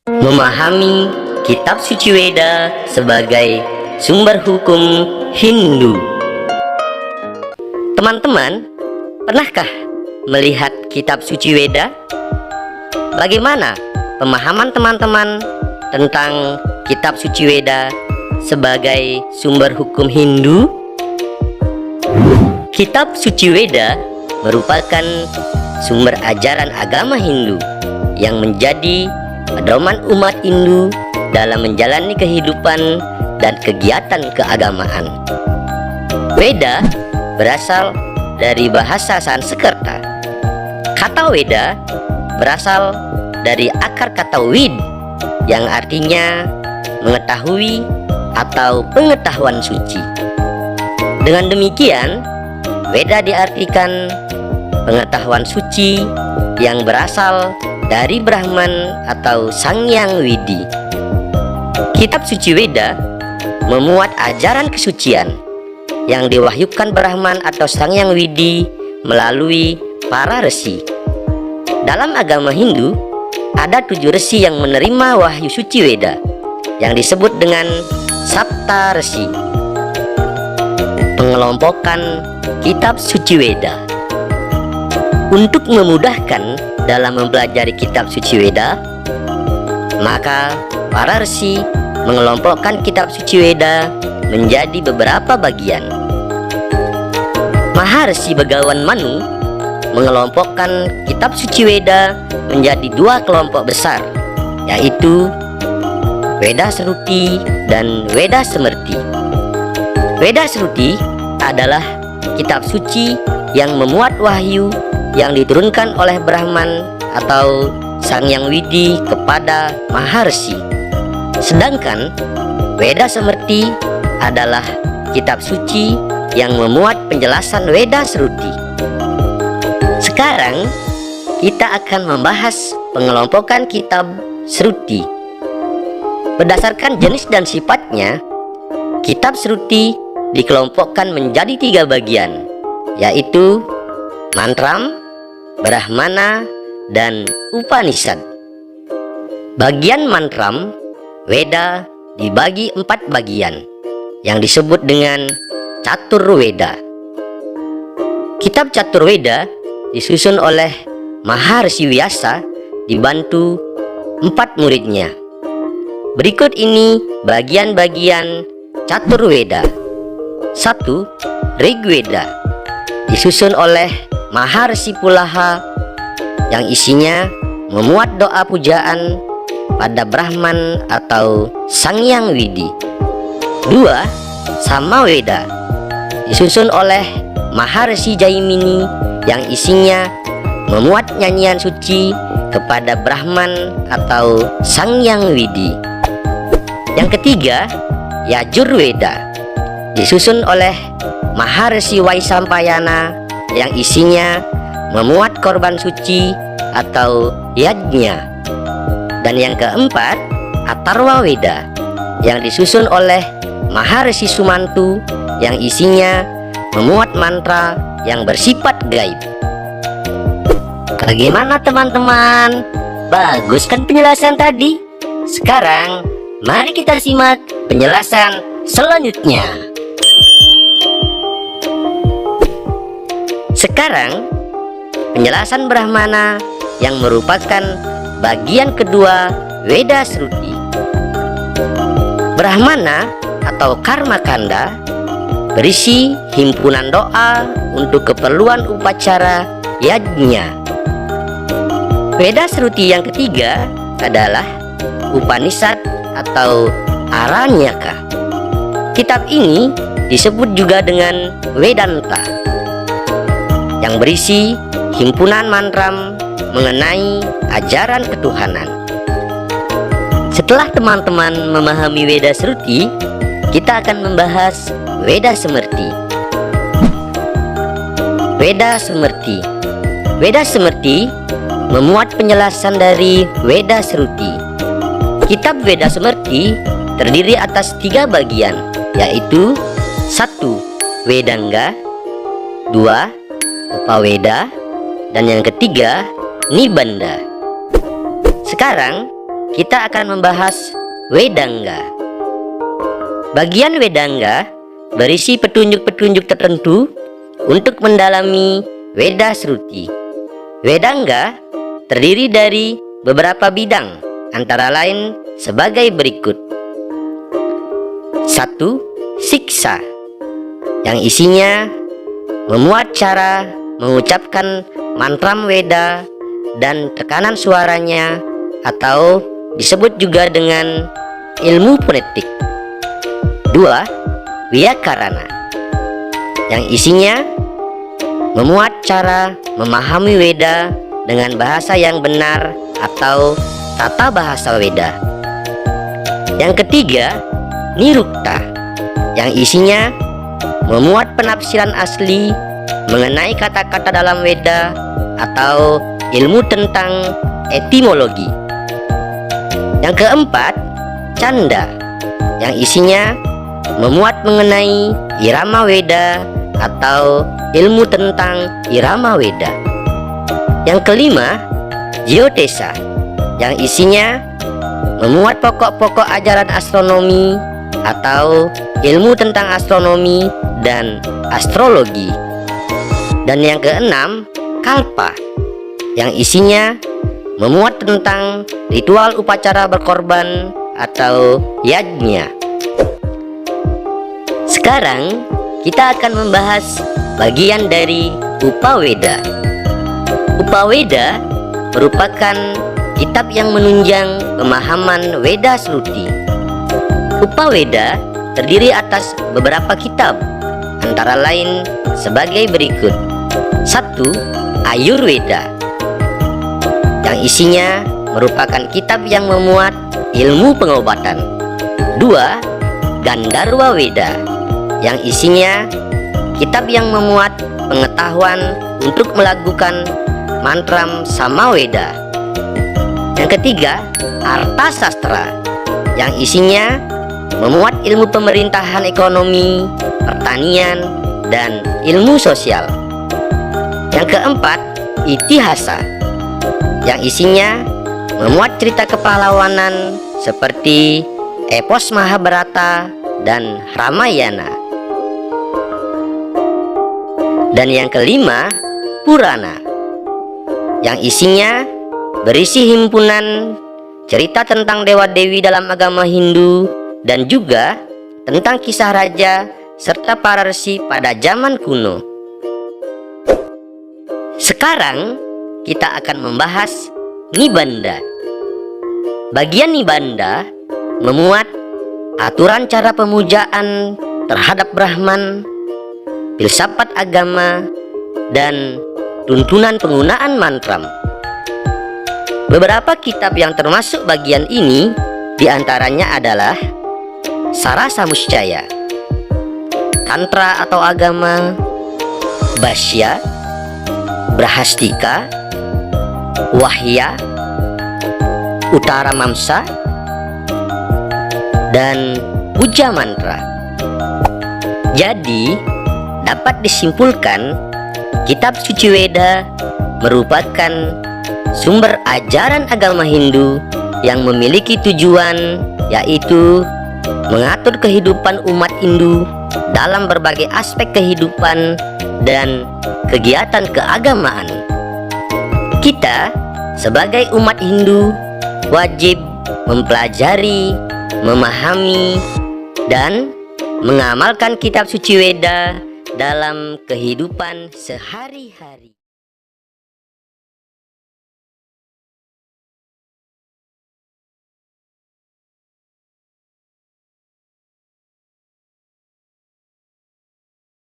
Memahami kitab suci Weda sebagai sumber hukum Hindu. Teman-teman, pernahkah melihat kitab suci Weda? Bagaimana pemahaman teman-teman tentang kitab suci Weda sebagai sumber hukum Hindu? Kitab suci Weda merupakan sumber ajaran agama Hindu yang menjadi pedoman umat Hindu dalam menjalani kehidupan dan kegiatan keagamaan. Weda berasal dari bahasa Sanskerta. Kata Weda berasal dari akar kata wid yang artinya mengetahui atau pengetahuan suci. Dengan demikian, Weda diartikan pengetahuan suci yang berasal dari Brahman atau Sang Hyang Widi. Kitab suci Weda memuat ajaran kesucian yang diwahyukan Brahman atau Sang Hyang Widi melalui para resi. Dalam agama Hindu, ada 7 resi yang menerima wahyu suci Weda yang disebut dengan Sapta Resi. Pengelompokan kitab suci Weda. Untuk memudahkan dalam mempelajari kitab suci Weda, maka para resi mengelompokkan kitab suci Weda menjadi beberapa bagian. Maharsi Begawan Manu mengelompokkan kitab suci Weda menjadi 2 kelompok besar, yaitu Weda Sruti dan Weda Smrti. Weda Sruti adalah kitab suci yang memuat wahyu yang diturunkan oleh Brahman atau Sang Hyang Widi kepada Maharsi. Sedangkan Weda Smrti adalah kitab suci yang memuat penjelasan Weda Sruti. Sekarang kita akan membahas pengelompokan kitab Sruti. Berdasarkan jenis dan sifatnya, kitab Sruti dikelompokkan menjadi 3 bagian, yaitu Mantram, Brahmana, dan Upanishad. Bagian Mantram Weda dibagi 4 bagian yang disebut dengan Catur Weda. Kitab Catur Weda disusun oleh Maharsi Vyasa dibantu 4 muridnya. Berikut ini bagian-bagian Catur Weda. 1. Rigveda disusun oleh Maharsi Pulaha yang isinya memuat doa pujaan pada Brahman atau Sang Hyang Widi. 2. Samaveda disusun oleh Maharsi Jaimini yang isinya memuat nyanyian suci kepada Brahman atau Sang Hyang Widi. Yang ketiga, Yajurveda disusun oleh Maharsi Vaisampayana yang isinya memuat korban suci atau yajnya. Dan yang keempat, Atharva Weda yang disusun oleh Maharsi Sumantu yang isinya memuat mantra yang bersifat gaib. Bagaimana teman-teman? Bagus kan penjelasan tadi? Sekarang mari kita simak penjelasan selanjutnya. Sekarang penjelasan Brahmana yang merupakan bagian kedua Weda Sruti. Brahmana atau Karma Kanda berisi himpunan doa untuk keperluan upacara yajnya. Weda Sruti yang ketiga adalah Upanishad atau Aranyaka. Kitab ini disebut juga dengan Vedanta yang berisi himpunan mantram mengenai ajaran ketuhanan. Setelah teman-teman memahami Weda Sruti, kita akan membahas Weda Smrti. Weda Smrti. Weda Smrti memuat penjelasan dari Weda Sruti. Kitab Weda Smrti terdiri atas 3 bagian, yaitu 1. Vedanga, 2. Upaweda, dan yang ketiga Nibanda. Sekarang kita akan membahas Wedanga. Bagian Wedanga berisi petunjuk-petunjuk tertentu untuk mendalami Weda Sruti. Wedanga terdiri dari beberapa bidang, antara lain sebagai berikut. 1. Siksa, yang isinya memuat cara mengucapkan mantram Weda dan tekanan suaranya, atau disebut juga dengan ilmu fonetik. 2. Wyakarana, yang isinya memuat cara memahami Weda dengan bahasa yang benar atau tata bahasa Weda. Yang ketiga, Nirukta, yang isinya memuat penafsiran asli mengenai kata-kata dalam Weda atau ilmu tentang etimologi. Yang keempat, Canda, yang isinya memuat mengenai irama Weda atau ilmu tentang irama Weda. Yang kelima, Jyotesa, yang isinya memuat pokok-pokok ajaran astronomi atau ilmu tentang astronomi dan astrologi. Dan yang keenam, Kalpa, yang isinya memuat tentang ritual upacara berkorban atau yajnya. Sekarang kita akan membahas bagian dari Upaweda. Upaweda merupakan kitab yang menunjang pemahaman Weda Sruti. Upaweda terdiri atas beberapa kitab, antara lain sebagai berikut. 1. Ayurveda, yang isinya merupakan kitab yang memuat ilmu pengobatan. 2. Gandharva Weda, yang isinya kitab yang memuat pengetahuan untuk melakukan mantram Samaweda. Yang ketiga, Arthasastra, yang isinya memuat ilmu pemerintahan, ekonomi, pertanian, dan ilmu sosial. Yang keempat, Itihasa, yang isinya memuat cerita kepahlawanan seperti epos Mahabharata dan Ramayana. Dan yang kelima, Purana, yang isinya berisi himpunan cerita tentang dewa-dewi dalam agama Hindu dan juga tentang kisah raja serta para resi pada zaman kuno. Sekarang kita akan membahas Nibanda. Bagian Nibanda memuat aturan cara pemujaan terhadap Brahman, filsafat agama, dan tuntunan penggunaan mantram. Beberapa kitab yang termasuk bagian ini diantaranya adalah Sarasa Muscaya, Tantra atau Agama, Bhashya, Brahastika, Wahya, Uttara Mamsa, dan Puja Mantra. Jadi dapat disimpulkan kitab suci Weda merupakan sumber ajaran agama Hindu yang memiliki tujuan, yaitu mengatur kehidupan umat Hindu dalam berbagai aspek kehidupan dan kegiatan keagamaan. Kita sebagai umat Hindu wajib mempelajari, memahami, dan mengamalkan kitab suci Weda dalam kehidupan sehari-hari.